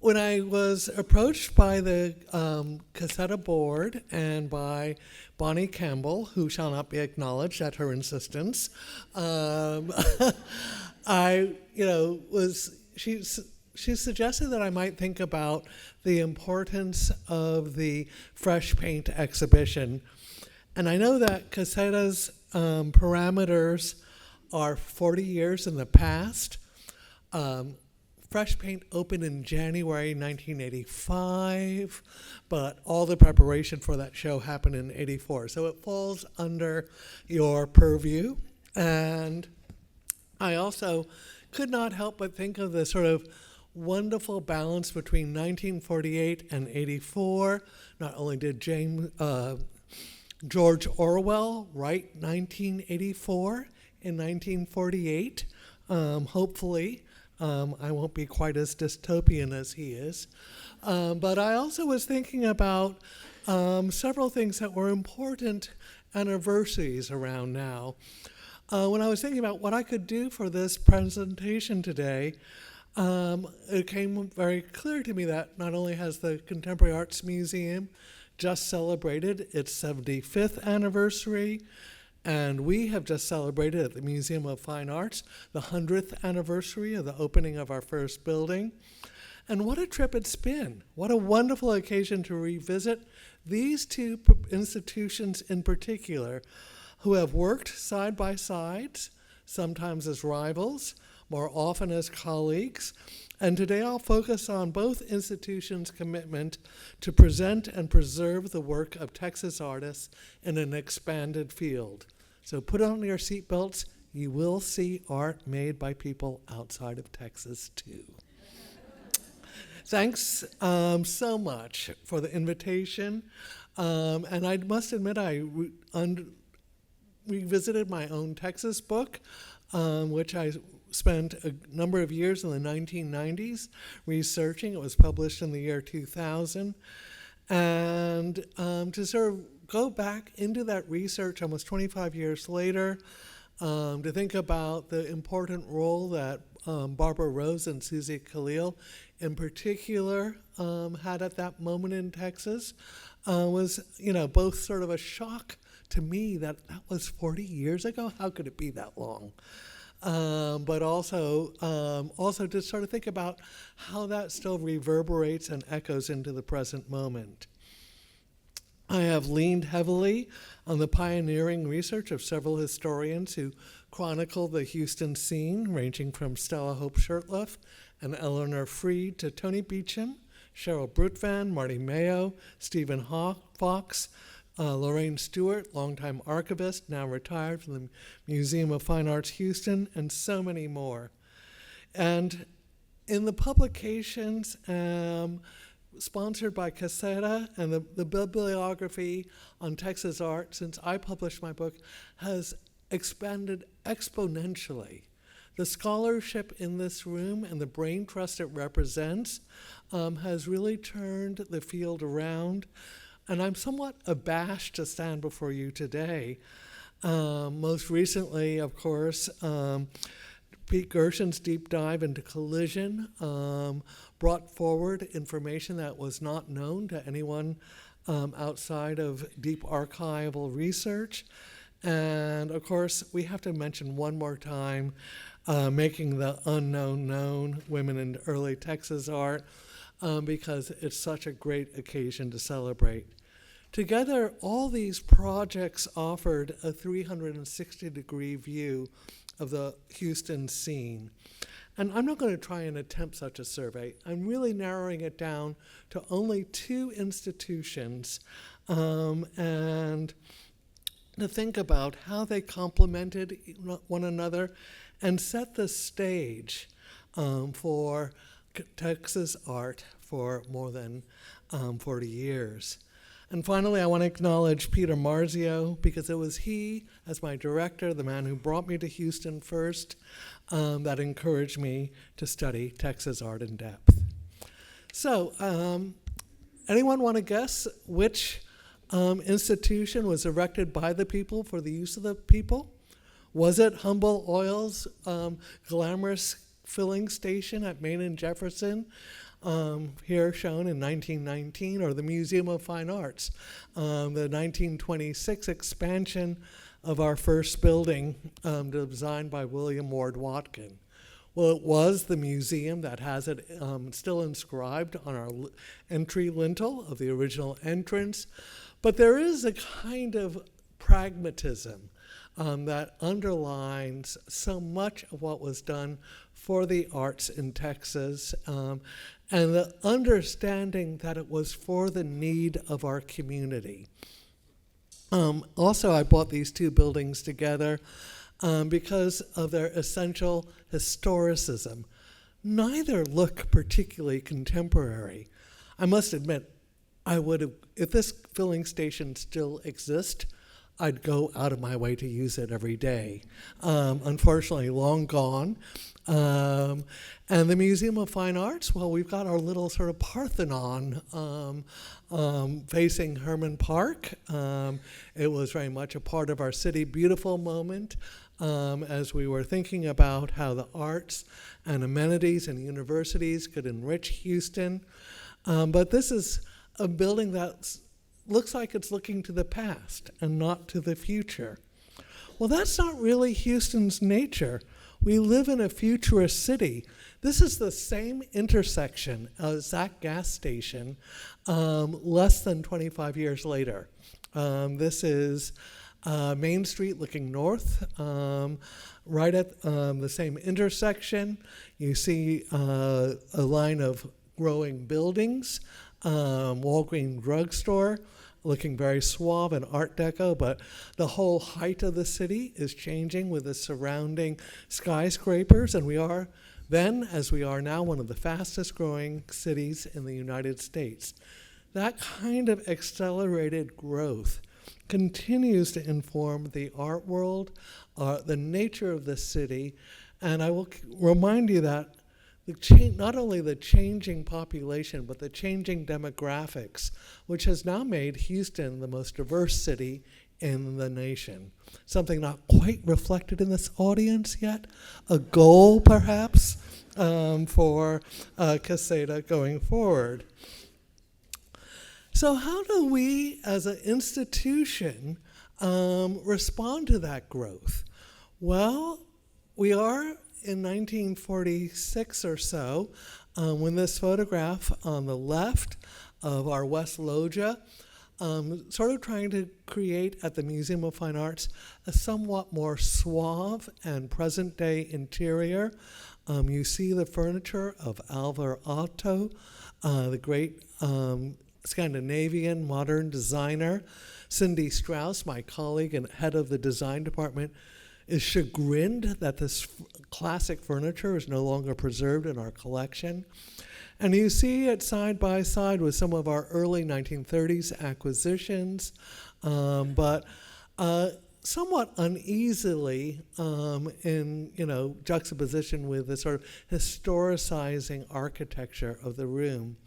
when I was approached by the Caseta board and by Bonnie Campbell, who shall not be acknowledged at her insistence, I, she suggested that I might think about the importance of the fresh paint exhibition. And I know that Caseta's parameters are 40 years in the past. Fresh Paint opened in January 1985, but all the preparation for that show happened in '84. So it falls under your purview. And I also could not help but think of the sort of wonderful balance between 1948 and '84. Not only did George Orwell write 1984 in 1948, hopefully. I won't be quite as dystopian as he is. But I also was thinking about several things that were important anniversaries around now. When I was thinking about what I could do for this presentation today, it came very clear to me that not only has the Contemporary Arts Museum just celebrated its 75th anniversary, and we have just celebrated at the Museum of Fine Arts the 100th anniversary of the opening of our first building. And what a trip it's been. What a wonderful occasion to revisit these two institutions in particular, who have worked side by side, sometimes as rivals, more often as colleagues. And today I'll focus on both institutions' commitment to present and preserve the work of Texas artists in an expanded field. So put on your seatbelts. You will see art made by people outside of Texas too. Thanks so much for the invitation. And I must admit I revisited my own Texas book, which I spent a number of years in the 1990s researching. It was published in the year 2000. And to sort of go back into that research almost 25 years later, to think about the important role that Barbara Rose and Susie Khalil in particular had at that moment in Texas, was, both sort of a shock to me that was 40 years ago. How could it be that long? But also to sort of think about how that still reverberates and echoes into the present moment. I have leaned heavily on the pioneering research of several historians who chronicle the Houston scene, ranging from Stella Hope Shurtleff and Eleanor Freed to Tony Beecham, Cheryl Brutvan, Marty Mayo, Stephen Fox, Lorraine Stewart, longtime archivist, now retired from the Museum of Fine Arts Houston, and so many more. And in the publications sponsored by Caseta, and the bibliography on Texas art since I published my book has expanded exponentially. The scholarship in this room and the brain trust it represents has really turned the field around. And I'm somewhat abashed to stand before you today. Most recently, of course, Pete Gershen's deep dive into collision brought forward information that was not known to anyone outside of deep archival research. And of course, we have to mention one more time making the unknown known, women in early Texas art, because it's such a great occasion to celebrate. Together, all these projects offered a 360-degree view of the Houston scene. And I'm not going to try and attempt such a survey. I'm really narrowing it down to only two institutions and to think about how they complemented one another and set the stage for Texas art for more than 40 years. And finally, I want to acknowledge Peter Marzio, because it was he, as my director, the man who brought me to Houston first, that encouraged me to study Texas art in depth. So, anyone want to guess which institution was erected by the people for the use of the people? Was it Humboldt Oil's glamorous filling station at Main and Jefferson, here shown in 1919, or the Museum of Fine Arts, the 1926 expansion of our first building, designed by William Ward Watkin. Well, it was the museum that has it still inscribed on our entry lintel of the original entrance, but there is a kind of pragmatism that underlines so much of what was done for the arts in Texas, and the understanding that it was for the need of our community. Also, I brought these two buildings together because of their essential historicism. Neither look particularly contemporary. I must admit, I would have, if this filling station still exists, I'd go out of my way to use it every day. Unfortunately, long gone. And the Museum of Fine Arts, well, we've got our little sort of Parthenon facing Herman Park. It was very much a part of our City Beautiful moment as we were thinking about how the arts and amenities and universities could enrich Houston. But this is a building that looks like it's looking to the past and not to the future. Well, that's not really Houston's nature. We live in a futurist city. This is the same intersection as that gas station less than 25 years later. This is Main Street looking north, right at the same intersection. You see a line of growing buildings, Walgreens drugstore, looking very suave and Art Deco, but the whole height of the city is changing with the surrounding skyscrapers, and we are then, as we are now, one of the fastest growing cities in the United States. That kind of accelerated growth continues to inform the art world, the nature of the city, and I will remind you that not only the changing population, but the changing demographics, which has now made Houston the most diverse city in the nation. Something not quite reflected in this audience yet, a goal perhaps for Caseta going forward. So how do we as an institution respond to that growth? Well, we are in 1946 or so, when this photograph on the left of our West Loggia, sort of trying to create at the Museum of Fine Arts a somewhat more suave and present-day interior. You see the furniture of Alvar Aalto, the great Scandinavian modern designer. Cindy Strauss, my colleague and head of the design department, is chagrined that this classic furniture is no longer preserved in our collection. And you see it side by side with some of our early 1930s acquisitions, but somewhat uneasily in juxtaposition with the sort of historicizing architecture of the room.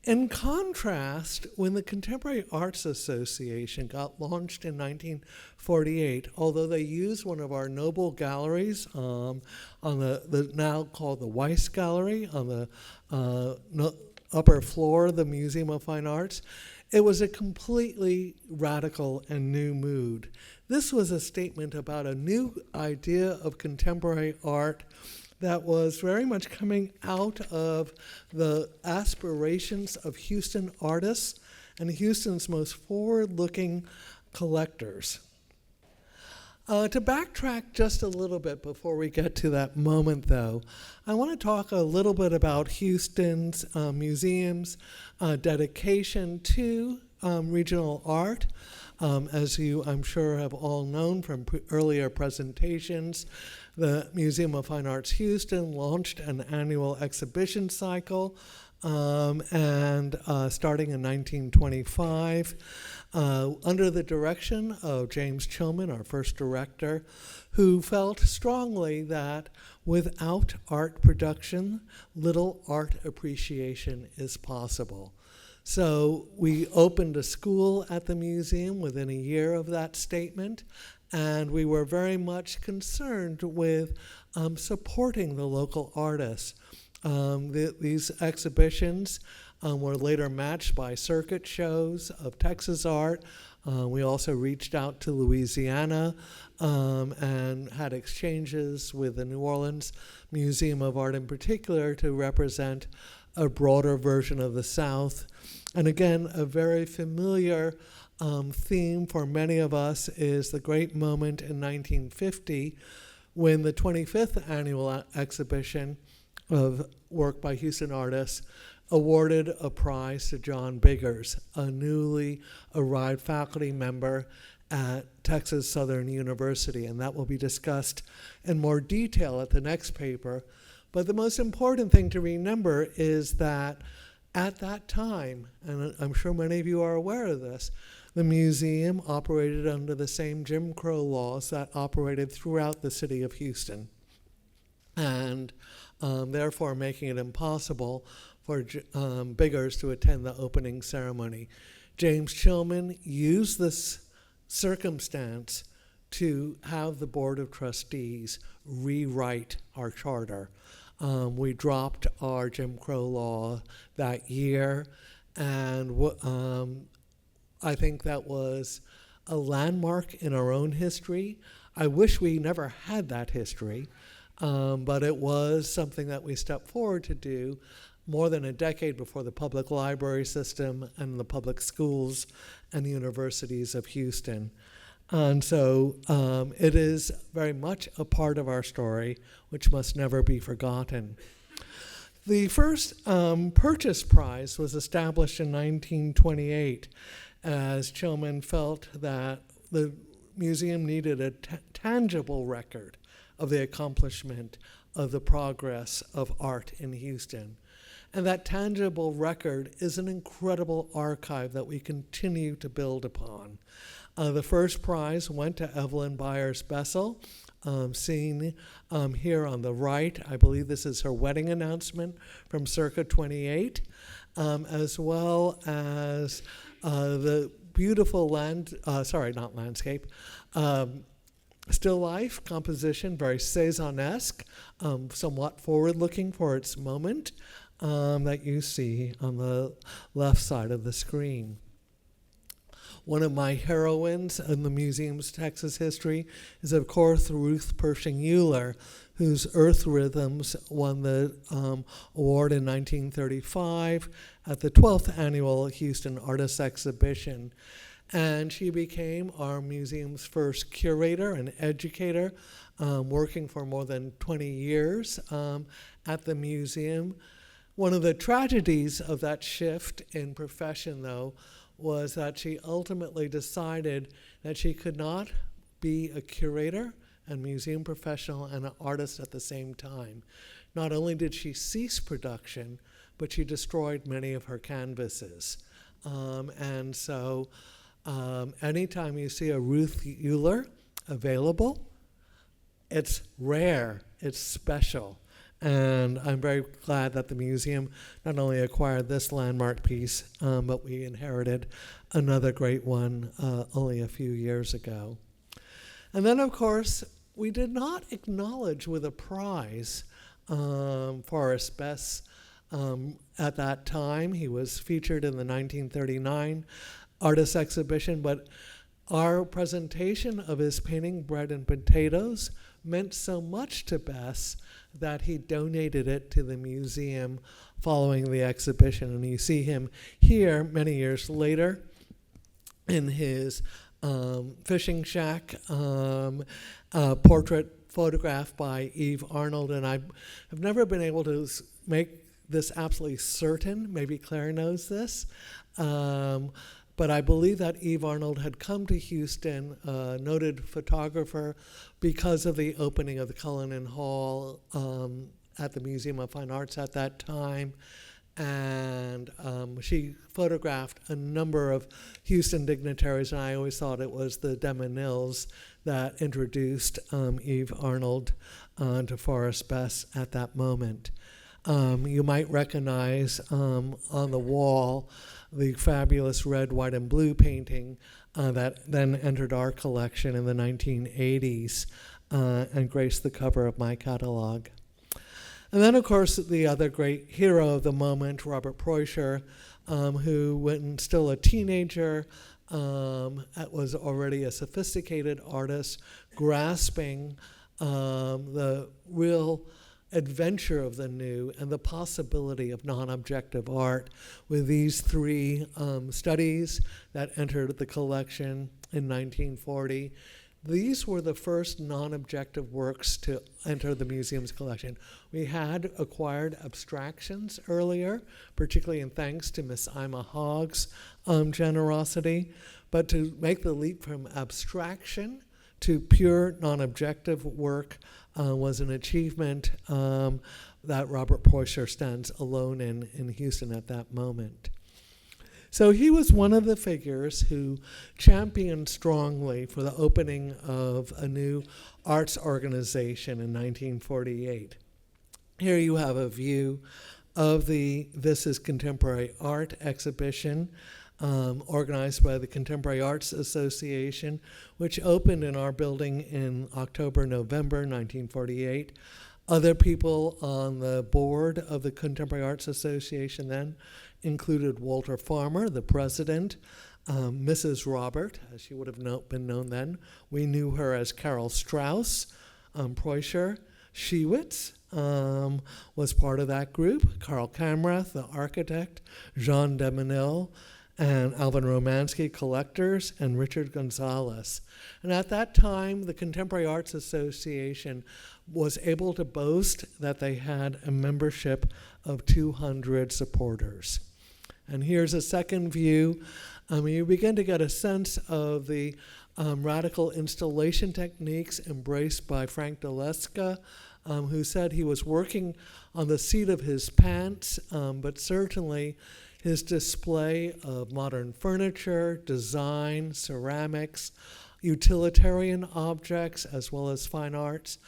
In contrast, when the Contemporary Arts Association got launched in 1948, although they used one of our noble galleries on the now called the Weiss Gallery on the upper floor of the Museum of Fine Arts, it was a completely radical and new mood. This was a statement about a new idea of contemporary art that was very much coming out of the aspirations of Houston artists and Houston's most forward-looking collectors. To backtrack just a little bit before we get to that moment, though, I want to talk a little bit about Houston's museum's dedication to regional art. As you, I'm sure, have all known from earlier presentations, the Museum of Fine Arts Houston launched an annual exhibition cycle, and starting in 1925, under the direction of James Chilman, our first director, who felt strongly that without art production, little art appreciation is possible. So we opened a school at the museum within a year of that statement, and we were very much concerned with supporting the local artists. These exhibitions were later matched by circuit shows of Texas art. We also reached out to Louisiana and had exchanges with the New Orleans Museum of Art in particular to represent a broader version of the South. And again, a very familiar theme for many of us is the great moment in 1950 when the 25th annual exhibition of work by Houston artists awarded a prize to John Biggers, a newly arrived faculty member at Texas Southern University, and that will be discussed in more detail at the next paper. But the most important thing to remember is that at that time, and I'm sure many of you are aware of this, the museum operated under the same Jim Crow laws that operated throughout the city of Houston, and therefore making it impossible for Biggers to attend the opening ceremony. James Chilman used this circumstance to have the Board of Trustees rewrite our charter. We dropped our Jim Crow law that year, and I think that was a landmark in our own history. I wish we never had that history, but it was something that we stepped forward to do more than a decade before the public library system and the public schools and universities of Houston. And so it is very much a part of our story, which must never be forgotten. The first purchase prize was established in 1928, as Chilman felt that the museum needed a tangible record of the accomplishment of the progress of art in Houston. And that tangible record is an incredible archive that we continue to build upon. The first prize went to Evelyn Byers-Bessel, seen here on the right. I believe this is her wedding announcement from circa 28, as well as the beautiful still life composition, very Cézannesque, somewhat forward-looking for its moment, that you see on the left side of the screen. One of my heroines in the museum's Texas history is, of course, Ruth Pershing-Euler, whose Earth Rhythms won the award in 1935 at the 12th Annual Houston Artists Exhibition. And she became our museum's first curator and educator, working for more than 20 years at the museum. One of the tragedies of that shift in profession, though, was that she ultimately decided that she could not be a curator and museum professional and an artist at the same time. Not only did she cease production, but she destroyed many of her canvases. And so anytime you see a Ruth Euler available, it's rare, it's special. And I'm very glad that the museum not only acquired this landmark piece, but we inherited another great one only a few years ago. And then, of course, we did not acknowledge with a prize Forrest Bess at that time. He was featured in the 1939 Artists Exhibition, but our presentation of his painting Bread and Potatoes meant so much to Bess that he donated it to the museum following the exhibition. And you see him here many years later in his fishing shack portrait photograph by Eve Arnold. And I have never been able to make this absolutely certain. Maybe Claire knows this. But I believe that Eve Arnold had come to Houston, a noted photographer, because of the opening of the Cullinan Hall at the Museum of Fine Arts at that time. And she photographed a number of Houston dignitaries, and I always thought it was the DeMonils that introduced Eve Arnold to Forrest Bess at that moment. You might recognize on the wall the fabulous red, white, and blue painting that then entered our collection in the 1980s and graced the cover of my catalog. And then, of course, the other great hero of the moment, Robert Preuscher, who, when still a teenager, was already a sophisticated artist, grasping the real adventure of the new and the possibility of non-objective art with these three studies that entered the collection in 1940. These were the first non-objective works to enter the museum's collection. We had acquired abstractions earlier, particularly in thanks to Miss Ima Hogg's generosity, but to make the leap from abstraction to pure non-objective work was an achievement that Robert Preuscher stands alone in Houston at that moment. So he was one of the figures who championed strongly for the opening of a new arts organization in 1948. Here you have a view of the This is Contemporary Art exhibition organized by the Contemporary Arts Association, which opened in our building in October-November 1948. Other people on the board of the Contemporary Arts Association then included Walter Farmer, the president, Mrs. Robert, as she would have been known then. We knew her as Carol Strauss, Preuscher. Shiwitz was part of that group. Karl Kamrath, the architect, Jean Demenil, and Alvin Romansky, collectors, and Richard Gonzalez. And at that time, the Contemporary Arts Association was able to boast that they had a membership of 200 supporters. And here's a second view. You begin to get a sense of the radical installation techniques embraced by Frank Deleska, who said he was working on the seat of his pants, but certainly his display of modern furniture, design, ceramics, utilitarian objects, as well as fine arts,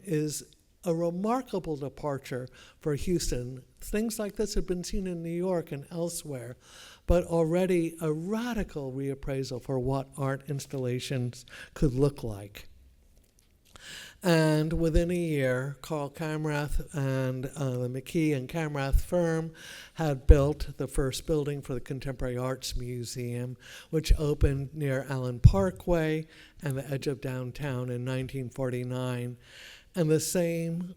is a remarkable departure for Houston. Things like this have been seen in New York and elsewhere, but already a radical reappraisal for what art installations could look like. And within a year, Karl Kamrath and the McKee and Kamrath firm had built the first building for the Contemporary Arts Museum, which opened near Allen Parkway and the edge of downtown in 1949. And the same,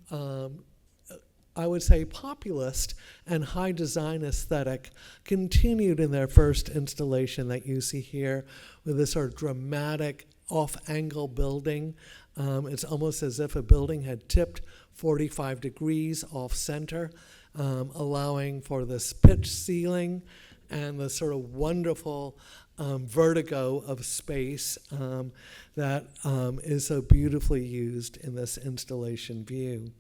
I would say, populist and high design aesthetic continued in their first installation that you see here with this sort of dramatic off-angle building. It's almost as if a building had tipped 45 degrees off-center, allowing for this pitch ceiling and the sort of wonderful vertigo of space that is so beautifully used in this installation view.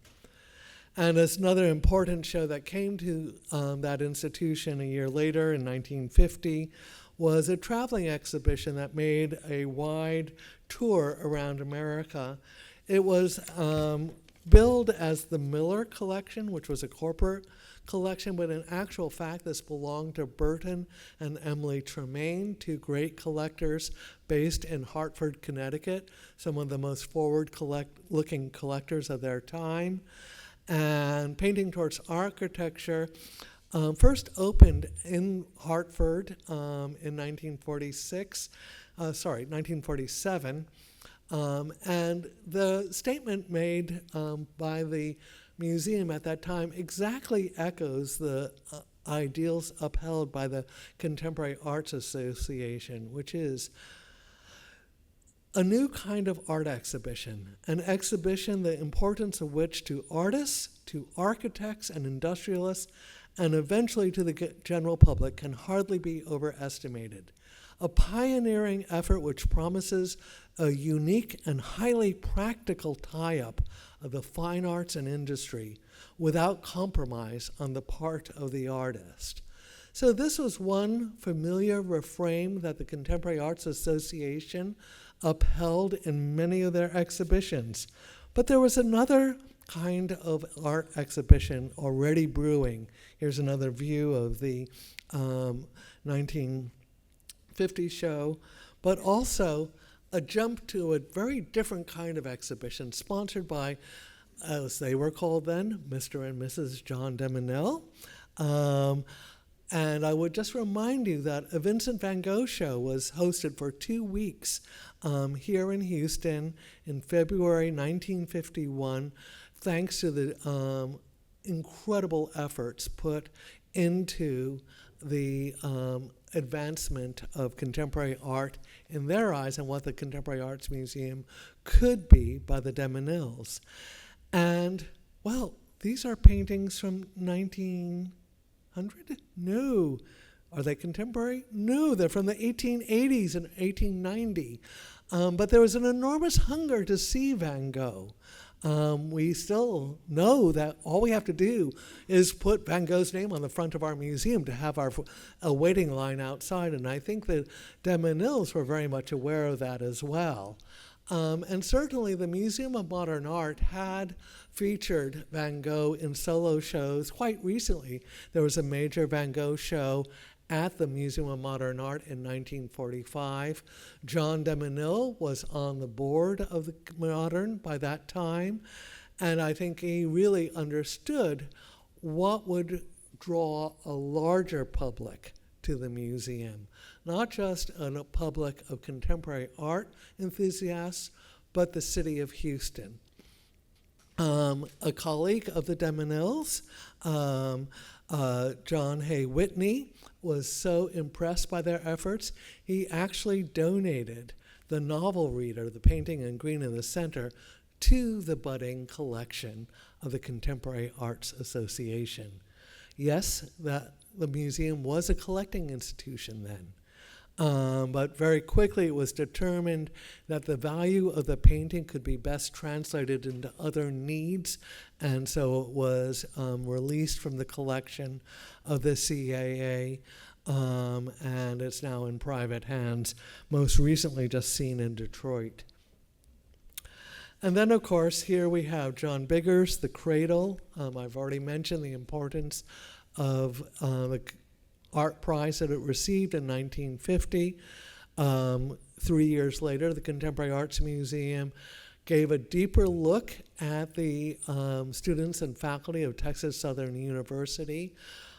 And as another important show that came to that institution a year later in 1950 was a traveling exhibition that made a wide tour around America. It was billed as the Miller Collection, which was a corporate collection, but in actual fact, this belonged to Burton and Emily Tremaine, two great collectors based in Hartford, Connecticut, some of the most forward-looking collectors of their time. And Painting Towards Architecture first opened in Hartford in 1947. And the statement made by the museum at that time exactly echoes the ideals upheld by the Contemporary Arts Association, which is a new kind of art exhibition, an exhibition the importance of which to artists, to architects and industrialists, and eventually to the general public can hardly be overestimated. A pioneering effort which promises a unique and highly practical tie-up of the fine arts and industry without compromise on the part of the artist. So this was one familiar refrain that the Contemporary Arts Association upheld in many of their exhibitions. But there was another kind of art exhibition already brewing. Here's another view of the 50 show, but also a jump to a very different kind of exhibition sponsored by, as they were called then, Mr. and Mrs. John de Menil. And I would just remind you that a Vincent van Gogh show was hosted for 2 weeks here in Houston in February 1951, thanks to the incredible efforts put into the advancement of contemporary art in their eyes and what the Contemporary Arts Museum could be by the de Menils. And, well, these are paintings from 1900? No. Are they contemporary? No, they're from the 1880s and 1890. But there was an enormous hunger to see Van Gogh. We still know that all we have to do is put Van Gogh's name on the front of our museum to have a waiting line outside, and I think that de Menils were very much aware of that as well. And certainly the Museum of Modern Art had featured Van Gogh in solo shows quite recently. There was a major Van Gogh show at the Museum of Modern Art in 1945. John de Menil was on the board of the Modern by that time, and I think he really understood what would draw a larger public to the museum, not just a public of contemporary art enthusiasts, but the city of Houston. A colleague of the de Menils, John Hay Whitney, was so impressed by their efforts, he actually donated the novel reader, the painting in green in the center, to the budding collection of the Contemporary Arts Association. Yes, the museum was a collecting institution then. But very quickly it was determined that the value of the painting could be best translated into other needs, and so it was released from the collection of the CAA, and it's now in private hands, most recently just seen in Detroit. And then, of course, here we have John Biggers, The Cradle. I've already mentioned the importance of the art prize that it received in 1950. 3 years later, the Contemporary Arts Museum gave a deeper look at the students and faculty of Texas Southern University.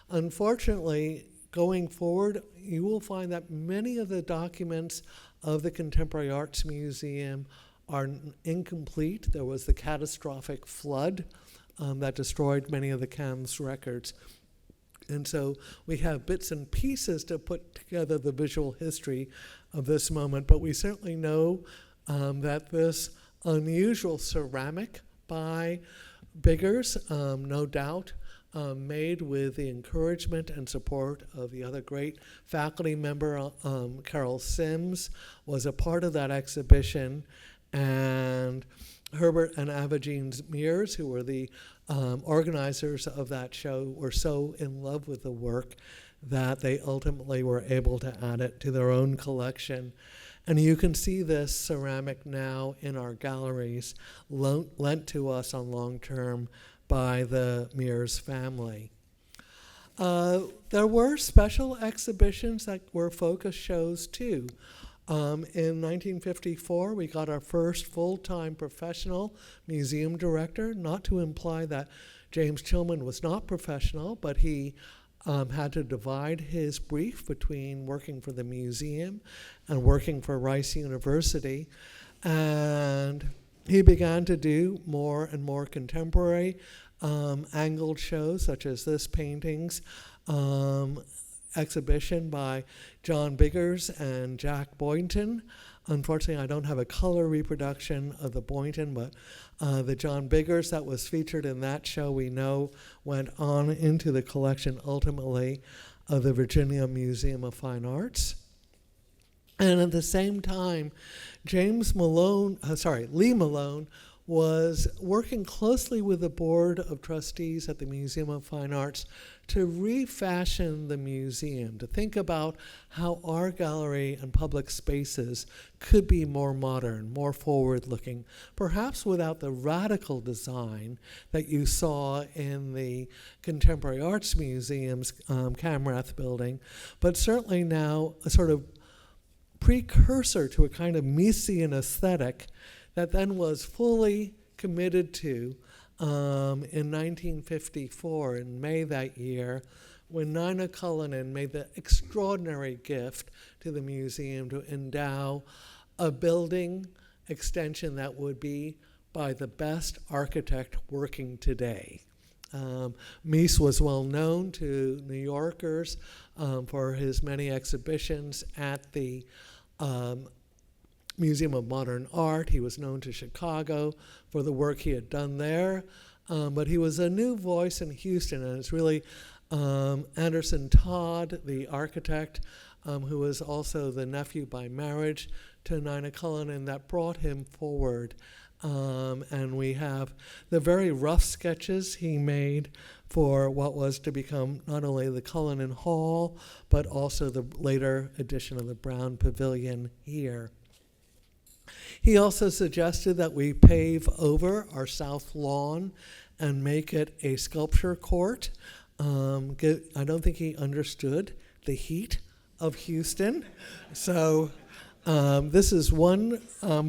Unfortunately, going forward, you will find that many of the documents of the Contemporary Arts Museum are incomplete. There was the catastrophic flood that destroyed many of the CAM's records. And so we have bits and pieces to put together the visual history of this moment, but we certainly know that this unusual ceramic by Biggers, no doubt, made with the encouragement and support of the other great faculty member, Carol Sims, was a part of that exhibition, and Herbert and Avagine Mears, who were the organizers of that show, were so in love with the work that they ultimately were able to add it to their own collection. And you can see this ceramic now in our galleries, lent to us on long term by the Mears family. There were special exhibitions that were focus shows too. In 1954, we got our first full-time professional museum director, not to imply that James Tillman was not professional, but he had to divide his brief between working for the museum and working for Rice University. And he began to do more and more contemporary angled shows, such as this paintings, exhibition by John Biggers and Jack Boynton. Unfortunately, I don't have a color reproduction of the Boynton, but the John Biggers that was featured in that show, we know, went on into the collection ultimately of the Virginia Museum of Fine Arts. And at the same time, Lee Malone was working closely with the Board of Trustees at the Museum of Fine Arts to refashion the museum, to think about how our gallery and public spaces could be more modern, more forward-looking, perhaps without the radical design that you saw in the Contemporary Arts Museum's Camrath building, but certainly now a sort of precursor to a kind of Miesian aesthetic that then was fully committed to in 1954, in May that year, when Nina Cullinan made the extraordinary gift to the museum to endow a building extension that would be by the best architect working today. Mies was well known to New Yorkers for his many exhibitions at the Museum of Modern Art. He was known to Chicago for the work he had done there. But he was a new voice in Houston, and it's really Anderson Todd, the architect, who was also the nephew by marriage to Nina Cullinan, that brought him forward. And we have the very rough sketches he made for what was to become not only the Cullinan Hall, but also the later addition of the Brown Pavilion here. He also suggested that we pave over our south lawn and make it a sculpture court. I don't think he understood the heat of Houston. So this is one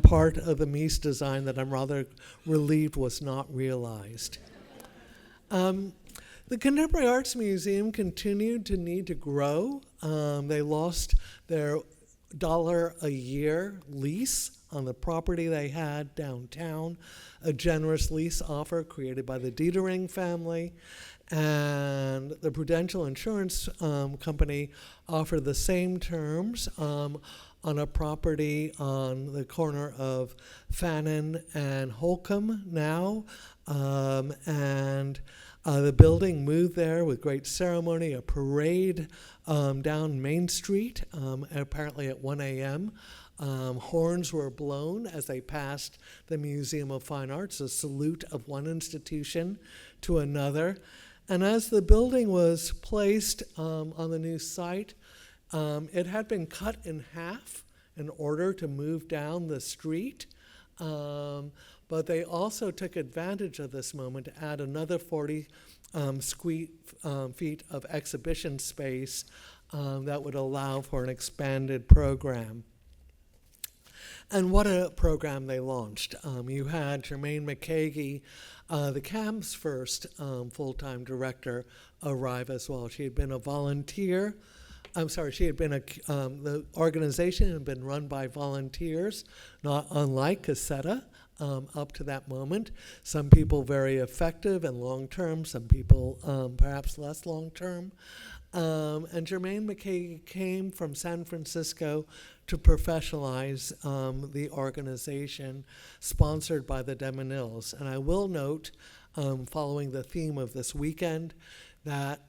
part of the Mies design that I'm rather relieved was not realized. The Contemporary Arts Museum continued to need to grow. They lost their $1 a year lease on the property they had downtown, a generous lease offer created by the Dietering family, and the Prudential Insurance Company offered the same terms on a property on the corner of Fannin and Holcomb now, and the building moved there with great ceremony, a parade down Main Street, apparently at 1 a.m. Horns were blown as they passed the Museum of Fine Arts, a salute of one institution to another. And as the building was placed on the new site, it had been cut in half in order to move down the street. But they also took advantage of this moment to add another 40 feet of exhibition space that would allow for an expanded program. And what a program they launched. You had Germaine McKagy, the CAM's first full-time director, arrive as well. She had been a volunteer. The organization had been run by volunteers, not unlike Cassetta up to that moment. Some people very effective and long-term, some people perhaps less long-term. And Germaine McKay came from San Francisco to professionalize the organization sponsored by the de Menils. And I will note, following the theme of this weekend, that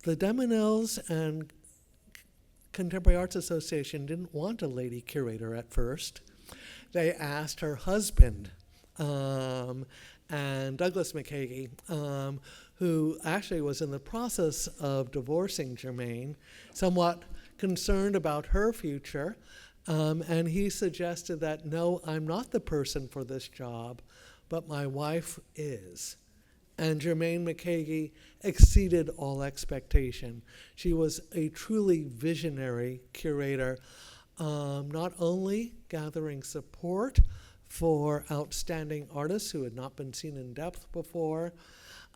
the de Menils and Contemporary Arts Association didn't want a lady curator at first. They asked her husband, and Douglas McKagy, who actually was in the process of divorcing Germaine, somewhat concerned about her future, and he suggested that, no, I'm not the person for this job, but my wife is. And Germaine McKagy exceeded all expectation. She was a truly visionary curator, not only gathering support for outstanding artists who had not been seen in depth before.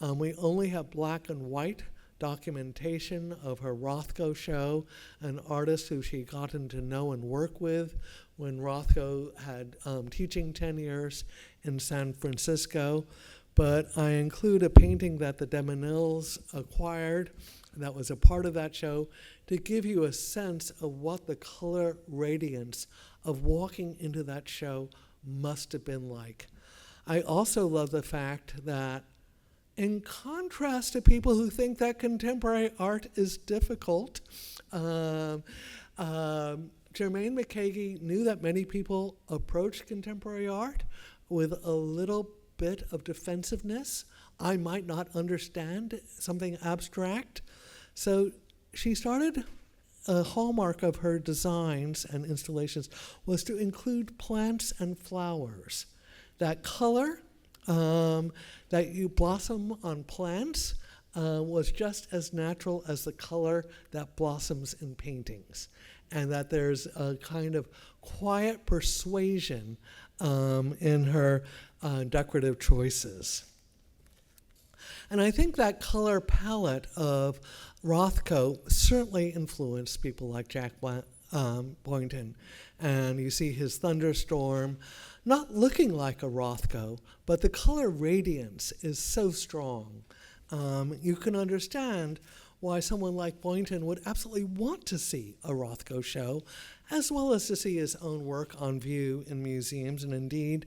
We only have black and white documentation of her Rothko show, an artist who she gotten to know and work with when Rothko had teaching tenures in San Francisco. But I include a painting that the de Menils acquired that was a part of that show to give you a sense of what the color radiance of walking into that show must have been like. I also love the fact that, in contrast to people who think that contemporary art is difficult, Germaine McKagy knew that many people approach contemporary art with a little bit of defensiveness. I might not understand something abstract. So she started, a hallmark of her designs and installations was to include plants and flowers. That color that you blossom on plants was just as natural as the color that blossoms in paintings. and that there's a kind of quiet persuasion in her decorative choices. And I think that color palette of Rothko certainly influenced people like Jack Boynton. And you see his thunderstorm not looking like a Rothko, but the color radiance is so strong. You can understand why someone like Boynton would absolutely want to see a Rothko show, as well as to see his own work on view in museums. And indeed,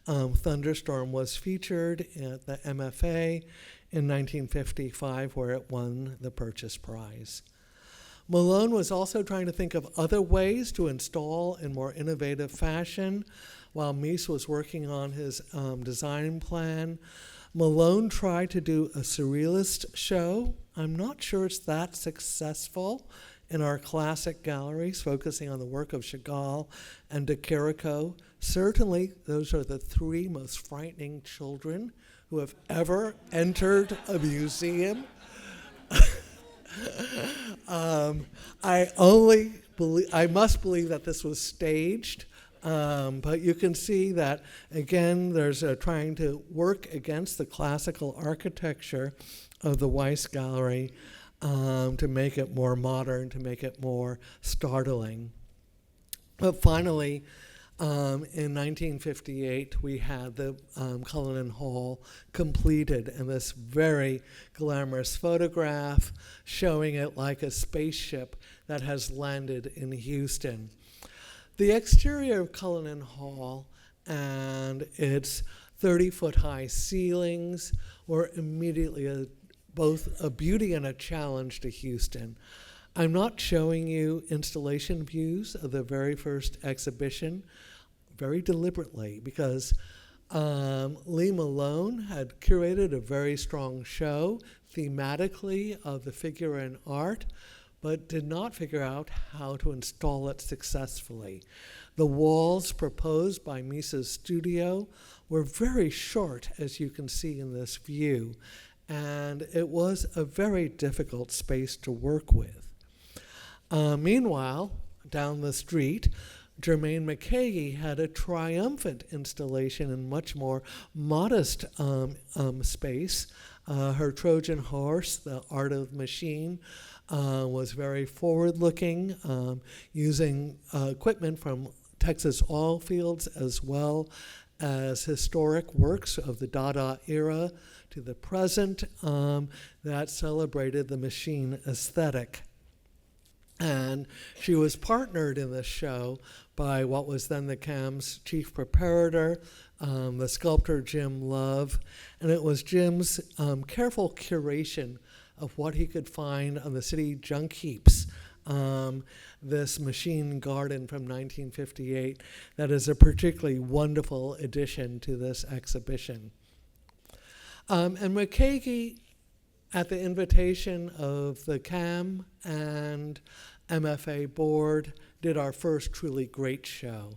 Thunderstorm was featured at the MFA in 1955, where it won the Purchase Prize. Malone was also trying to think of other ways to install in more innovative fashion. While Mies was working on his design plan, Malone tried to do a surrealist show. I'm not sure it's that successful in our classic galleries, focusing on the work of Chagall and de Chirico. Certainly, those are the three most frightening children who have ever entered a museum. I must believe that this was staged, but you can see that, again, there's trying to work against the classical architecture of the Weiss Gallery to make it more modern, to make it more startling. But finally, in 1958, we had the Cullinan Hall completed, and this very glamorous photograph showing it like a spaceship that has landed in Houston. The exterior of Cullinan Hall and its 30-foot-high ceilings were immediately both a beauty and a challenge to Houston. I'm not showing you installation views of the very first exhibition very deliberately, because Lee Malone had curated a very strong show thematically of the figure and art, but did not figure out how to install it successfully. The walls proposed by Mies's studio were very short, as you can see in this view, and it was a very difficult space to work with. Meanwhile, down the street, Germaine McKay had a triumphant installation in much more modest space. Her Trojan horse, The Art of the Machine, was very forward-looking, using equipment from Texas oil fields as well as historic works of the Dada era to the present that celebrated the machine aesthetic. And she was partnered in this show by what was then the CAM's chief preparator, the sculptor Jim Love. And it was Jim's careful curation of what he could find on the city junk heaps, this machine garden from 1958, that is a particularly wonderful addition to this exhibition. And McKay, at the invitation of the CAM and MFA board, did our first truly great show.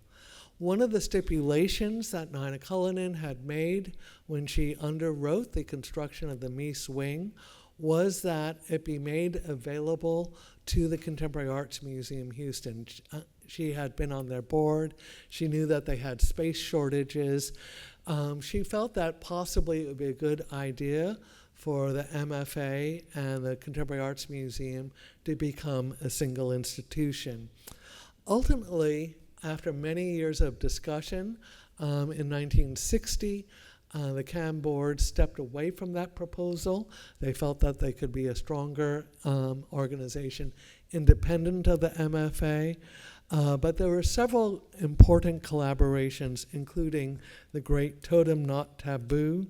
One of the stipulations that Nina Cullinan had made when she underwrote the construction of the Mies Wing was that it be made available to the Contemporary Arts Museum Houston. She had been on their board. She knew that they had space shortages. She felt that possibly it would be a good idea for the MFA and the Contemporary Arts Museum to become a single institution. Ultimately, after many years of discussion, in 1960, the CAM board stepped away from that proposal. They felt that they could be a stronger organization independent of the MFA. But there were several important collaborations, including the great Totem Not Taboo.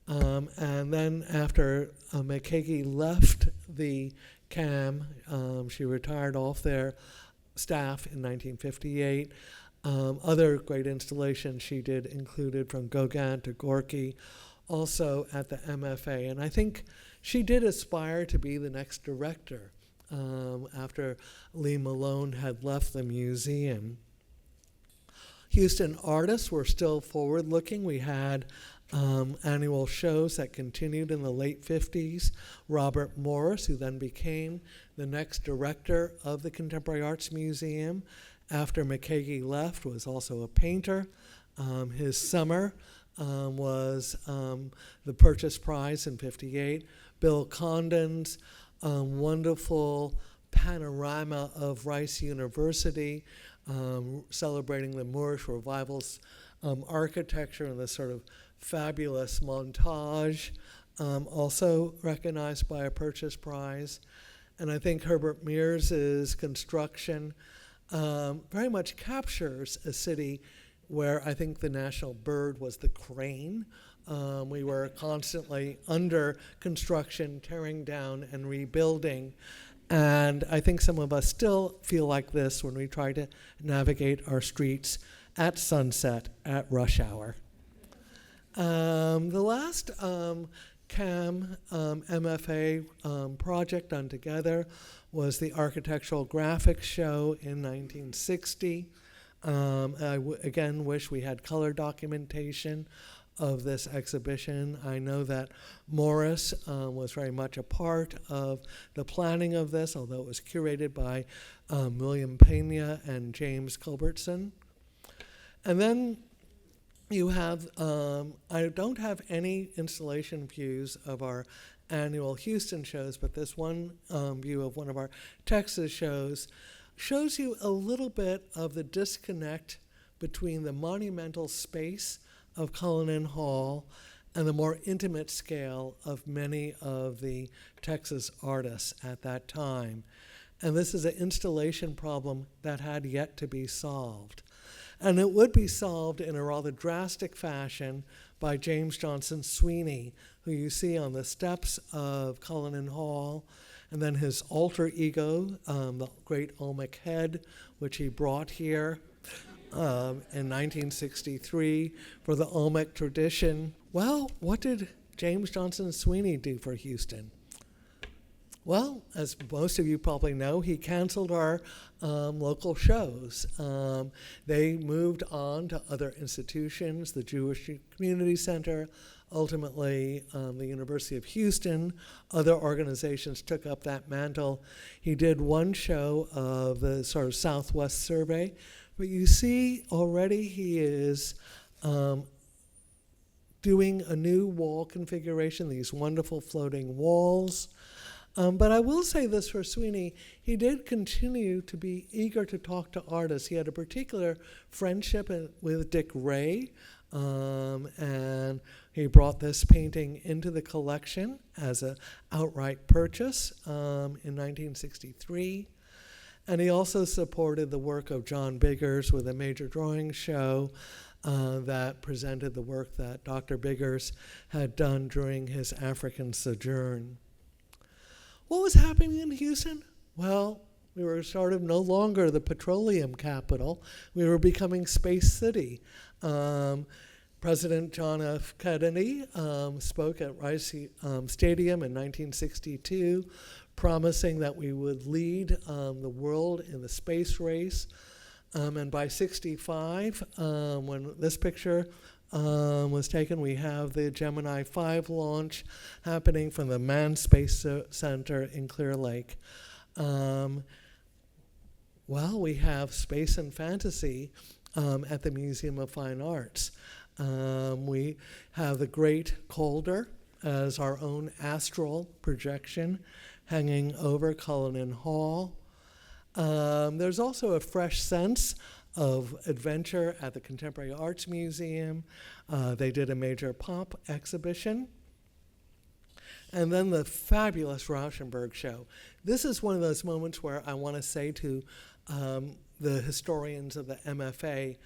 And then after McKay left the CAM, she retired off their staff in 1958. Other great installations she did included From Gauguin to Gorky, also at the MFA. And I think she did aspire to be the next director after Lee Malone had left the museum. Houston artists were still forward-looking. We had annual shows that continued in the late 50s. Robert Morris, who then became the next director of the Contemporary Arts Museum after McKagy left, was also a painter. His summer was the Purchase Prize in '58. Bill Condon's wonderful panorama of Rice University, celebrating the Moorish Revival's architecture and this sort of fabulous montage, also recognized by a Purchase Prize. And I think Herbert Mears's construction very much captures a city where I think the national bird was the crane. We were constantly under construction, tearing down and rebuilding. And I think some of us still feel like this when we try to navigate our streets at sunset at rush hour. The last CAM MFA project done together was the Architectural Graphics Show in 1960. Again wish we had color documentation of this exhibition. I know that Morris was very much a part of the planning of this, although it was curated by William Pena and James Culbertson. And then you have, I don't have any installation views of our annual Houston shows, but this one view of one of our Texas shows shows you a little bit of the disconnect between the monumental space of Cullinan Hall and the more intimate scale of many of the Texas artists at that time. And this is an installation problem that had yet to be solved. And it would be solved in a rather drastic fashion by James Johnson Sweeney, who you see on the steps of Cullinan Hall, and then his alter ego, the great Olmec head, which he brought here in 1963 for the Olmec tradition. Well, what did James Johnson Sweeney do for Houston? Well, as most of you probably know, he canceled our local shows. They moved on to other institutions, the Jewish Community Center, ultimately the University of Houston. Other organizations took up that mantle. He did one show of the sort of Southwest Survey, but you see already he is doing a new wall configuration, these wonderful floating walls. But I will say this for Sweeney, he did continue to be eager to talk to artists. He had a particular friendship with Dick Ray, and he brought this painting into the collection as an outright purchase in 1963. And he also supported the work of John Biggers with a major drawing show that presented the work that Dr. Biggers had done during his African sojourn. What was happening in Houston? Well, we were sort of no longer the petroleum capital. We were becoming Space City. President John F. Kennedy spoke at Rice Stadium in 1962, promising that we would lead the world in the space race. And by '65, when this picture was taken, we have the Gemini 5 launch happening from the Manned Space Center in Clear Lake. Well, we have space and fantasy at the Museum of Fine Arts. We have the Great Calder as our own astral projection hanging over Cullinan Hall. There's also a fresh sense of adventure at the Contemporary Arts Museum. They did a major pop exhibition. And then the fabulous Rauschenberg show. This is one of those moments where I want to say to the historians of the MFA,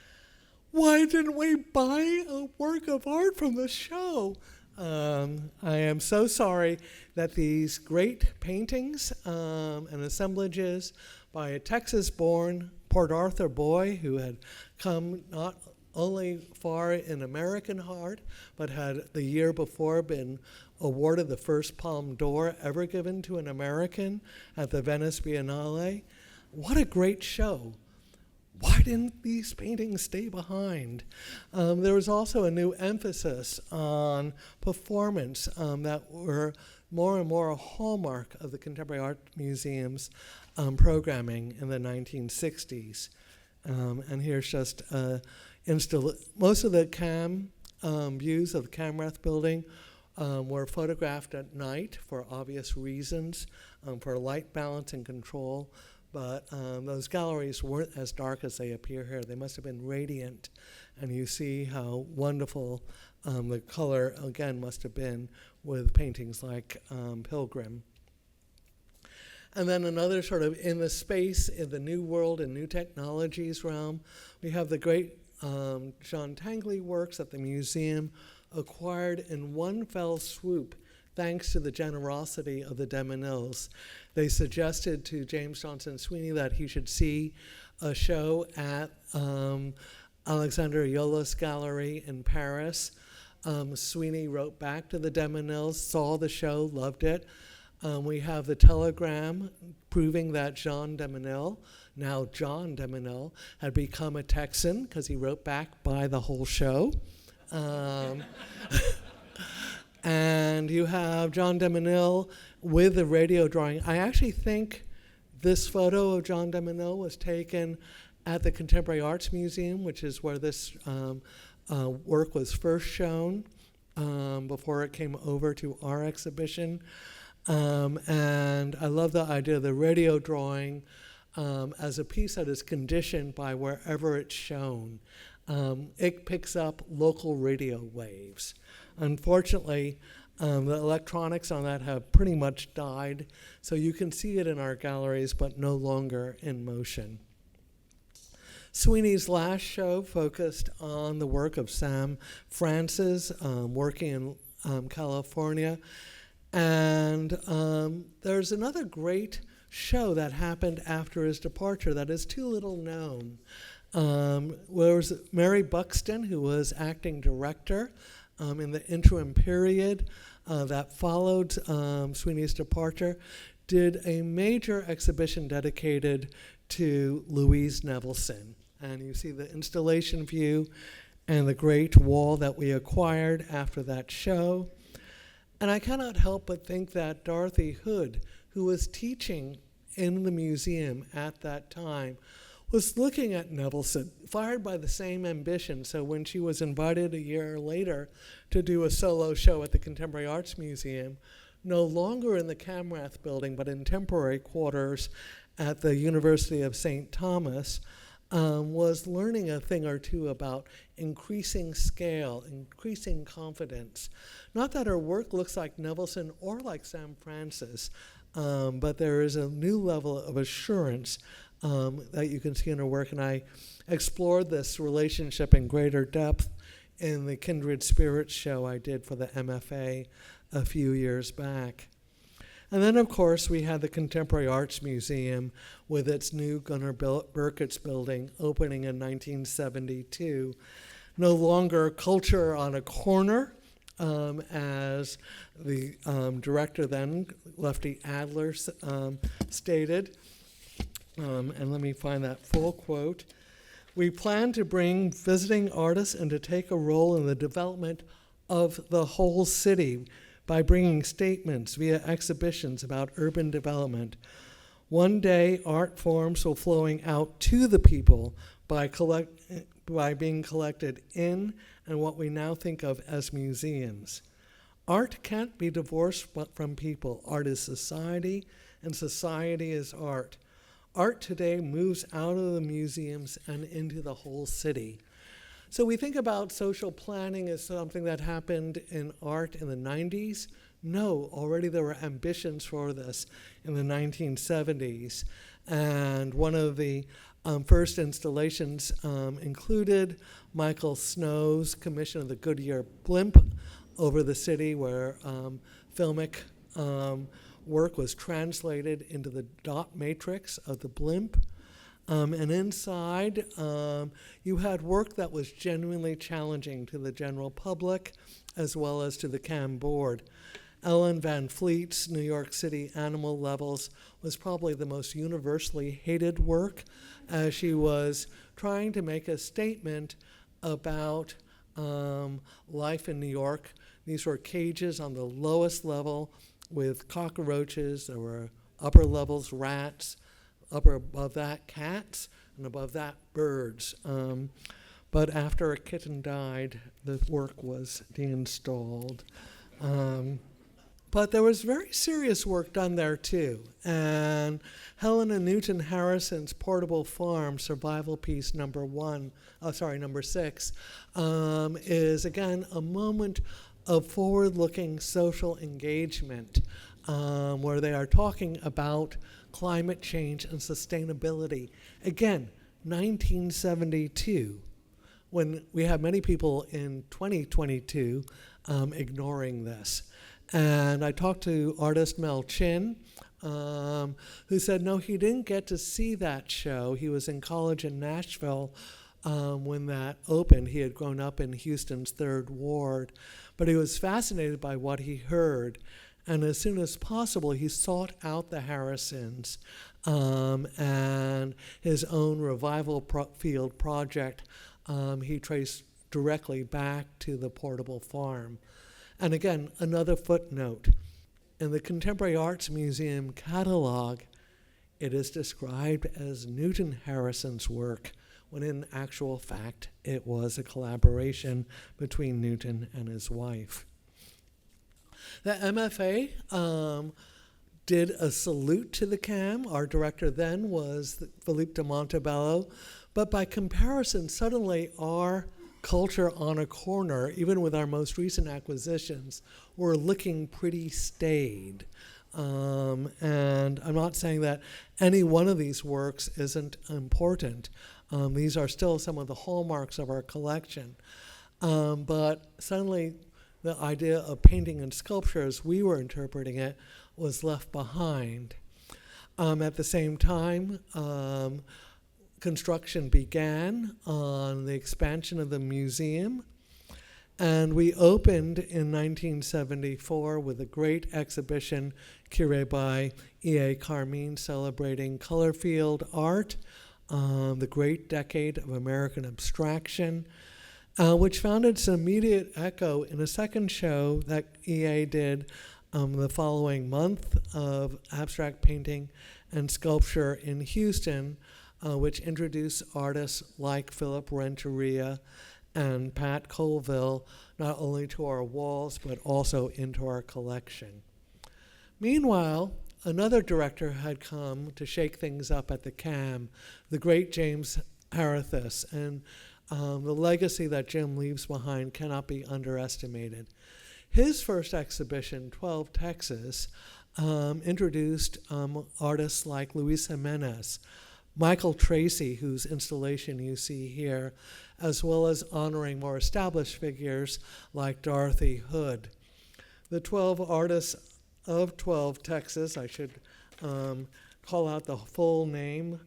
why didn't we buy a work of art from the show? I am so sorry that these great paintings and assemblages by a Texas-born Port Arthur boy who had come not only far in American art, but had the year before been awarded the first Palme d'Or ever given to an American at the Venice Biennale. What a great show. why didn't these paintings stay behind? There was also a new emphasis on performance that were more and more a hallmark of the Contemporary Art Museum's programming in the 1960s. And here's just most of the views of the Camrath building were photographed at night for obvious reasons, for light balance and control. But those galleries weren't as dark as they appear here. They must have been radiant. And you see how wonderful the color, again, must have been with paintings like Pilgrim. And then another sort of in the space, in the new world and new technologies realm, we have the great John Tangley works that the museum acquired in one fell swoop thanks to the generosity of the de Menils. They suggested to James Johnson Sweeney that he should see a show at Alexander Yolos Gallery in Paris. Sweeney wrote back to the de Menils, saw the show, loved it. We have the telegram proving that Jean de Menil, now John de Menil, had become a Texan because he wrote back, buy the whole show. And you have John de Menil with the radio drawing. I actually think this photo of John de Menil was taken at the Contemporary Arts Museum, which is where this work was first shown before it came over to our exhibition. And I love the idea of the radio drawing as a piece that is conditioned by wherever it's shown. It picks up local radio waves. Unfortunately, the electronics on that have pretty much died, so you can see it in our galleries, but no longer in motion. Sweeney's last show focused on the work of Sam Francis, working in California. And there's another great show that happened after his departure that is too little known. There was Mary Buxton, who was acting director in the interim period that followed Sweeney's departure, did a major exhibition dedicated to Louise Nevelson. And you see the installation view and the great wall that we acquired after that show. And I cannot help but think that Dorothy Hood, who was teaching in the museum at that time, was looking at Nevelson, fired by the same ambition. So when she was invited a year later to do a solo show at the Contemporary Arts Museum, no longer in the Camrath building, but in temporary quarters at the University of St. Thomas, was learning a thing or two about increasing scale, increasing confidence. Not that her work looks like Nevelson or like Sam Francis, but there is a new level of assurance that you can see in her work, and I explored this relationship in greater depth in the Kindred Spirits show I did for the MFA a few years back. And then, of course, we had the Contemporary Arts Museum with its new Gunnar Burkitt's building opening in 1972. No longer culture on a corner, as the director then, Lefty Adler, stated. And let me find that full quote. We plan to bring visiting artists and to take a role in the development of the whole city by bringing statements via exhibitions about urban development. One day, art forms will flowing out to the people by being collected in and what we now think of as museums. Art can't be divorced from people. Art is society, and society is art. Art today moves out of the museums and into the whole city. So we think about social planning as something that happened in art in the 90s. No, already there were ambitions for this in the 1970s. And one of the first installations included Michael Snow's commission of the Goodyear blimp over the city, where filmic work was translated into the dot matrix of the blimp. And inside, you had work that was genuinely challenging to the general public as well as to the CAM board. Ellen Van Fleet's New York City Animal Levels was probably the most universally hated work, as she was trying to make a statement about life in New York. These were cages on the lowest level with cockroaches. There were upper levels rats, upper above that cats, and above that birds. But after a kitten died, the work was deinstalled. But there was very serious work done there too. And Helena Newton Harrison's Portable Farm Survival Piece number 6, is again a moment of forward-looking social engagement, where they are talking about climate change and sustainability. Again, 1972, when we have many people in 2022 ignoring this. And I talked to artist Mel Chin, who said no, he didn't get to see that show. He was in college in Nashville when that opened. He had grown up in Houston's 3rd Ward, but he was fascinated by what he heard. And as soon as possible, he sought out the Harrisons and his own revival field project. He traced directly back to the portable farm. And again, another footnote. In the Contemporary Arts Museum catalog, it is described as Newton Harrison's work, when in actual fact, it was a collaboration between Newton and his wife. The MFA did a salute to the CAM. Our director then was Philippe de Montebello, but by comparison, suddenly our culture on a corner, even with our most recent acquisitions, were looking pretty staid. And I'm not saying that any one of these works isn't important. These are still some of the hallmarks of our collection. But suddenly the idea of painting and sculpture as we were interpreting it was left behind. At the same time, construction began on the expansion of the museum, and we opened in 1974 with a great exhibition curated by E.A. Carmine celebrating color field art, the great decade of American abstraction, which found its immediate echo in a second show that E.A. did the following month of abstract painting and sculpture in Houston, which introduced artists like Philip Renteria and Pat Colville not only to our walls but also into our collection. Meanwhile, another director had come to shake things up at the CAM, the great James Harithus, and the legacy that Jim leaves behind cannot be underestimated. His first exhibition, 12 Texas, introduced artists like Luis Jimenez, Michael Tracy, whose installation you see here, as well as honoring more established figures like Dorothy Hood. The 12 artists of 12 Texas, I should call out the full name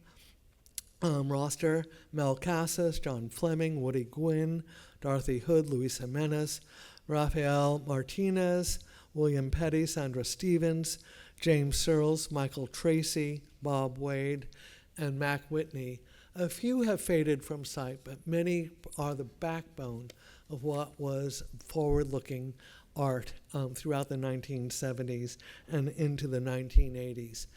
roster: Mel Casas, John Fleming, Woody Gwynn, Dorothy Hood, Luis Jimenez, Rafael Martinez, William Petty, Sandra Stevens, James Searles, Michael Tracy, Bob Wade, and Mac Whitney. A few have faded from sight, but many are the backbone of what was forward-looking art throughout the 1970s and into the 1980s.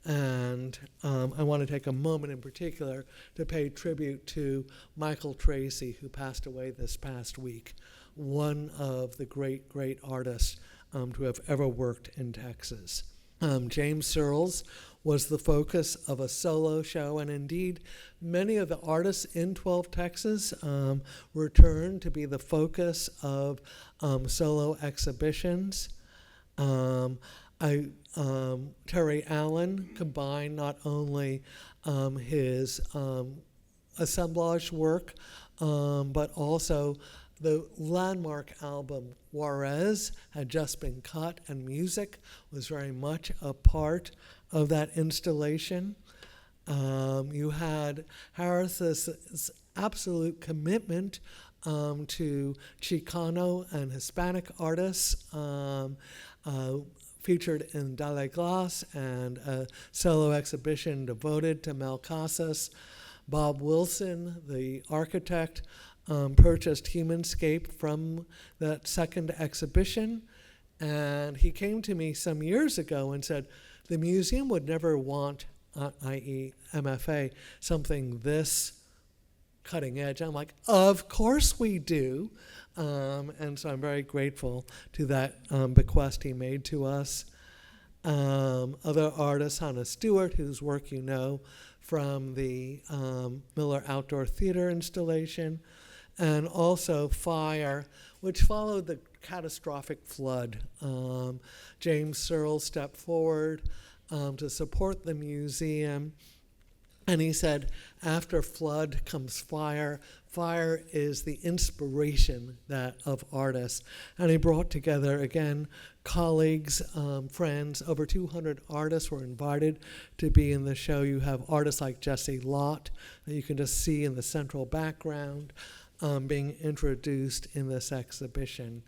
And I want to take a moment in particular to pay tribute to Michael Tracy, who passed away this past week, one of the great, great artists to have ever worked in Texas. James Searles was the focus of a solo show, and indeed many of the artists in 12 Texas returned to be the focus of solo exhibitions. Terry Allen combined not only his assemblage work, but also the landmark album Juarez had just been cut, and music was very much a part of that installation. You had Harris's absolute commitment to Chicano and Hispanic artists, featured in Dalle Glace and a solo exhibition devoted to Mel Casas. Bob Wilson, the architect, purchased Humanscape from that second exhibition. And he came to me some years ago and said, the museum would never want, i.e. MFA, something this cutting edge. I'm like, of course we do. And so I'm very grateful to that bequest he made to us. Other artists, Hannah Stewart, whose work you know from the Miller Outdoor Theater installation, and also Fire, which followed the catastrophic flood. James Searle stepped forward to support the museum. And he said, after flood comes fire. Fire is the inspiration of artists. And he brought together, again, colleagues, friends. Over 200 artists were invited to be in the show. You have artists like Jesse Lott, that you can just see in the central background, being introduced in this exhibition.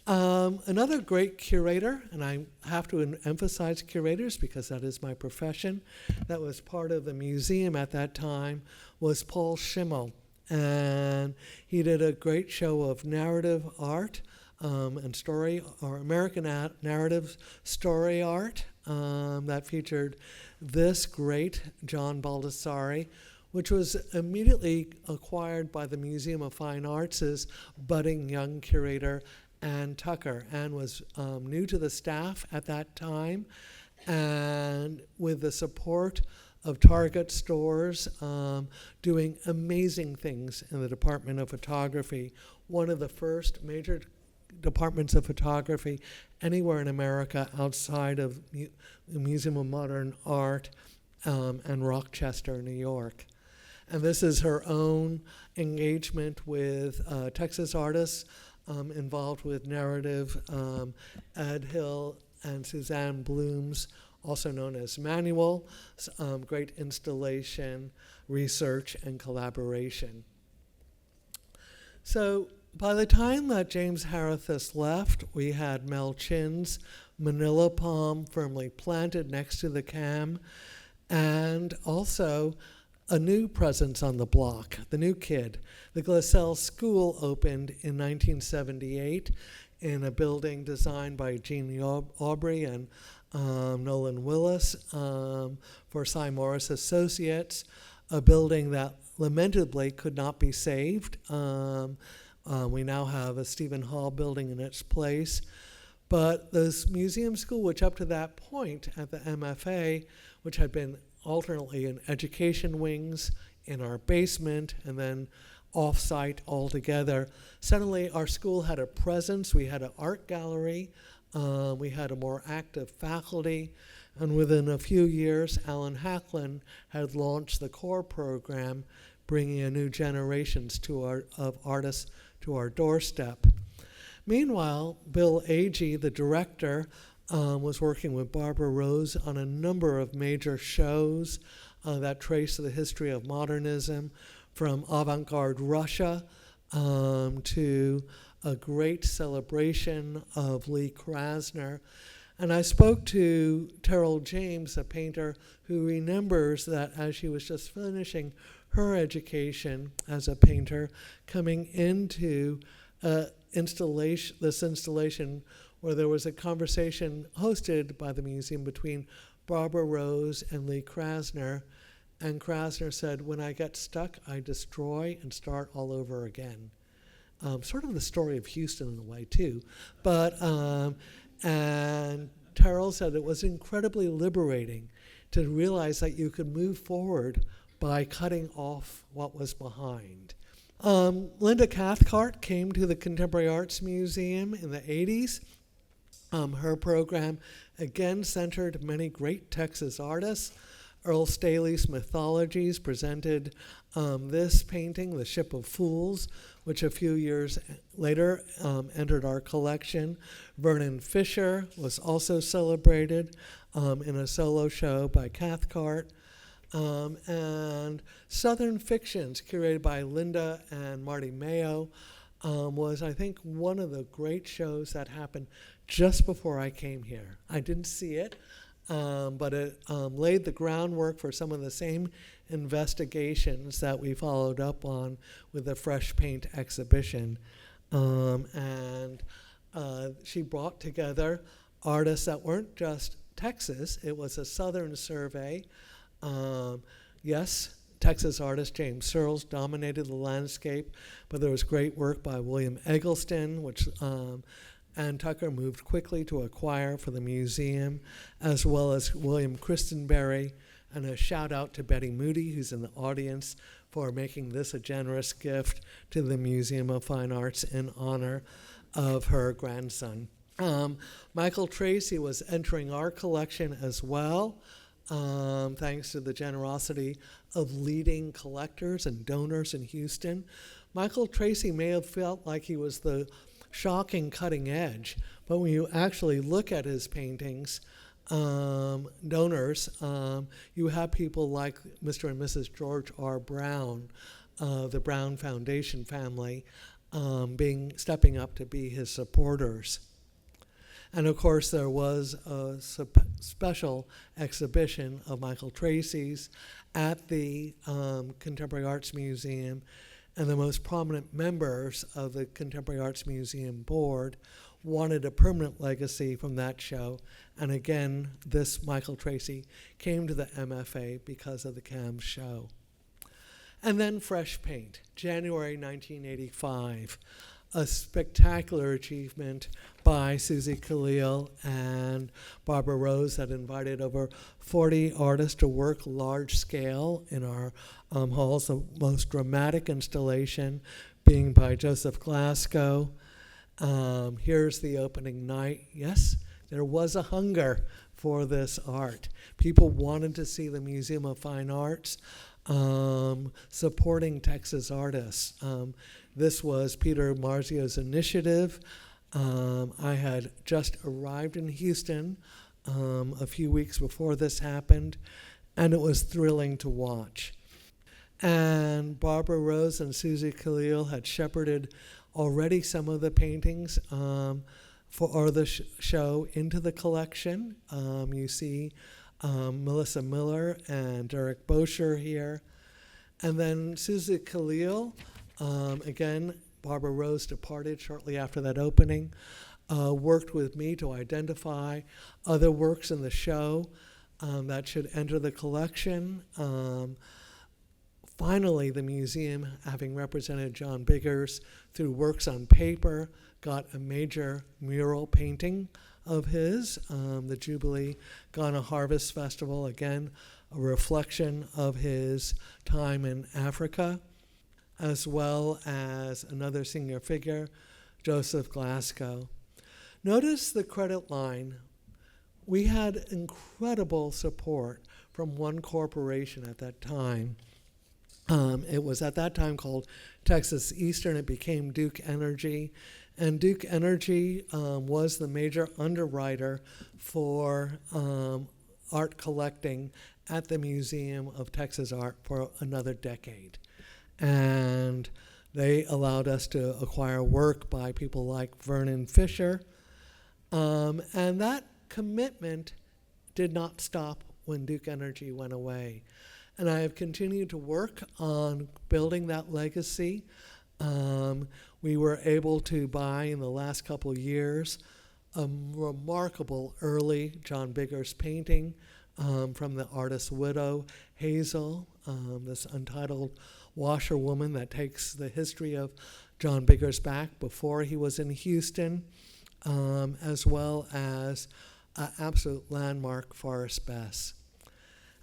Another great curator, and I have to emphasize curators because that is my profession, that was part of the museum at that time, was Paul Schimmel. And he did a great show of narrative art and story, or American narrative story art that featured this great John Baldessari, which was immediately acquired by the Museum of Fine Arts' budding young curator, Ann Tucker. Ann was new to the staff at that time, and with the support of Target stores, doing amazing things in the Department of Photography, one of the first major departments of photography anywhere in America outside of the Museum of Modern Art and Rochester, New York. And this is her own engagement with Texas artists involved with narrative, Ed Hill and Suzanne Bloom's, also known as Manual, great installation, research, and collaboration. So by the time that James Harithus left, we had Mel Chin's Manila Palm firmly planted next to the CAM, and also a new presence on the block, the new kid. The Glassell School opened in 1978 in a building designed by Gene Aubrey and Nolan Willis for Cy Morris Associates, a building that lamentably could not be saved. We now have a Stephen Hall building in its place. But this museum school, which up to that point at the MFA, which had been alternately in education wings, in our basement, and then off-site altogether. Suddenly, our school had a presence. We had an art gallery. We had a more active faculty. And within a few years, Alan Hacklin had launched the core program, bringing a new generations of artists to our doorstep. Meanwhile, Bill Agee, the director, was working with Barbara Rose on a number of major shows that trace the history of modernism, from avant-garde Russia to a great celebration of Lee Krasner. And I spoke to Terrell James, a painter who remembers that as she was just finishing her education as a painter, coming into this installation where there was a conversation hosted by the museum between Barbara Rose and Lee Krasner. And Krasner said, when I get stuck, I destroy and start all over again. Sort of the story of Houston in a way, too. But, and Terrell said it was incredibly liberating to realize that you could move forward by cutting off what was behind. Linda Cathcart came to the Contemporary Arts Museum in the 80s. Her program again centered many great Texas artists. Earl Staley's Mythologies presented this painting, The Ship of Fools, which a few years later entered our collection. Vernon Fisher was also celebrated in a solo show by Cathcart. And Southern Fictions, curated by Linda and Marty Mayo, was, I think, one of the great shows that happened just before I came here. I didn't see it, but it laid the groundwork for some of the same investigations that we followed up on with the Fresh Paint exhibition. And she brought together artists that weren't just Texas, it was a Southern survey. Yes, Texas artist James Searles dominated the landscape, but there was great work by William Eggleston, which Ann Tucker moved quickly to acquire for the museum, as well as William Christenberry, and a shout out to Betty Moody, who's in the audience, for making this a generous gift to the Museum of Fine Arts in honor of her grandson. Michael Tracy was entering our collection as well, thanks to the generosity of leading collectors and donors in Houston. Michael Tracy may have felt like he was the shocking cutting edge, but when you actually look at his paintings, donors, you have people like Mr. and Mrs. George R. Brown, the Brown Foundation family, stepping up to be his supporters. And of course, there was a special exhibition of Michael Tracy's at the Contemporary Arts Museum, and the most prominent members of the Contemporary Arts Museum board wanted a permanent legacy from that show. And again, this Michael Tracy came to the MFA because of the CAM show. And then Fresh Paint, January 1985. A spectacular achievement by Susie Khalil and Barbara Rose that invited over 40 artists to work large scale in our halls. The most dramatic installation being by Joseph Glasgow. Here's the opening night. Yes, there was a hunger for this art. People wanted to see the Museum of Fine Arts supporting Texas artists. This was Peter Marzio's initiative. I had just arrived in Houston a few weeks before this happened, and it was thrilling to watch. And Barbara Rose and Susie Khalil had shepherded already some of the paintings for the show into the collection. You see Melissa Miller and Derek Bosher here. And then Susie Khalil, again, Barbara Rose departed shortly after that opening, worked with me to identify other works in the show that should enter the collection. Finally, the museum, having represented John Biggers through works on paper, got a major mural painting of his, the Jubilee Ghana Harvest Festival, again, a reflection of his time in Africa, as well as another senior figure, Joseph Glasgow. Notice the credit line. We had incredible support from one corporation at that time. It was at that time called Texas Eastern. It became Duke Energy. And Duke Energy was the major underwriter for art collecting at the Museum of Texas Art for another decade. And they allowed us to acquire work by people like Vernon Fisher. And that commitment did not stop when Duke Energy went away. And I have continued to work on building that legacy. We were able to buy in the last couple of years a remarkable early John Biggers painting from the artist's widow, Hazel, this untitled washerwoman that takes the history of John Biggers back before he was in Houston, as well as an absolute landmark, Forrest Bess.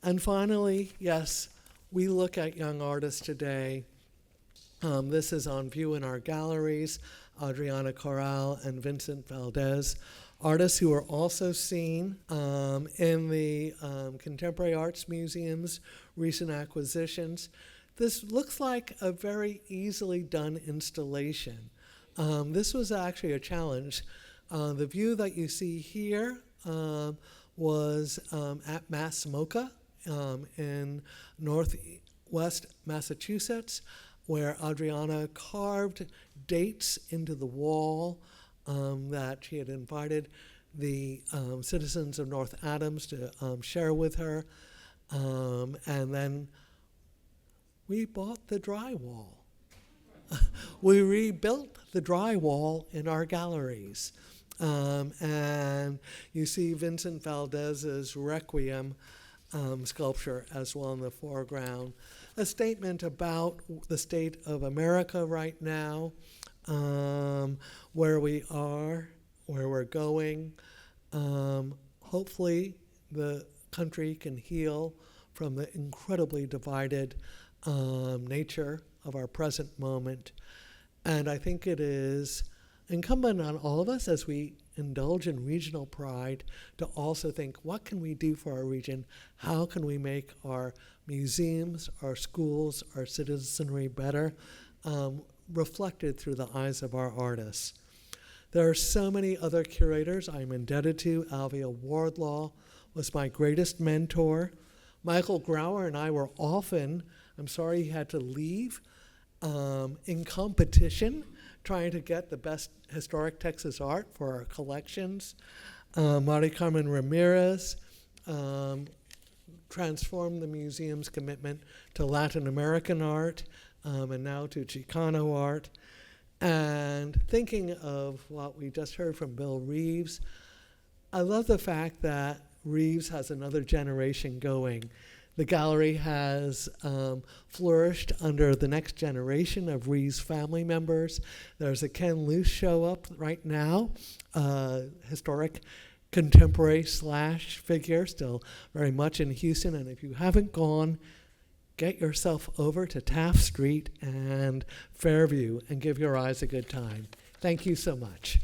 And finally, yes, we look at young artists today. This is on view in our galleries, Adriana Corral and Vincent Valdez, artists who are also seen in the Contemporary Arts Museum's recent acquisitions. This looks like a very easily done installation. This was actually a challenge. The view that you see here was at Massimoka in northwest Massachusetts, where Adriana carved dates into the wall that she had invited the citizens of North Adams to share with her. And then we bought the drywall. We rebuilt the drywall in our galleries. And you see Vincent Valdez's Requiem sculpture as well in the foreground. A statement about the state of America right now, where we are, where we're going. Hopefully the country can heal from the incredibly divided nature of our present moment. And I think it is incumbent on all of us as we indulge in regional pride to also think, what can we do for our region? How can we make our museums, our schools, our citizenry better, reflected through the eyes of our artists? There are so many other curators I'm indebted to. Alvia Wardlaw was my greatest mentor. Michael Grauer and I were often, I'm sorry he had to leave, in competition, trying to get the best historic Texas art for our collections. Mari Carmen Ramirez transformed the museum's commitment to Latin American art and now to Chicano art. And thinking of what we just heard from Bill Reeves, I love the fact that Reeves has another generation going. The gallery has flourished under the next generation of Reeves family members. There's a Ken Luce show up right now, historic contemporary / figure, still very much in Houston. And if you haven't gone, get yourself over to Taft Street and Fairview and give your eyes a good time. Thank you so much.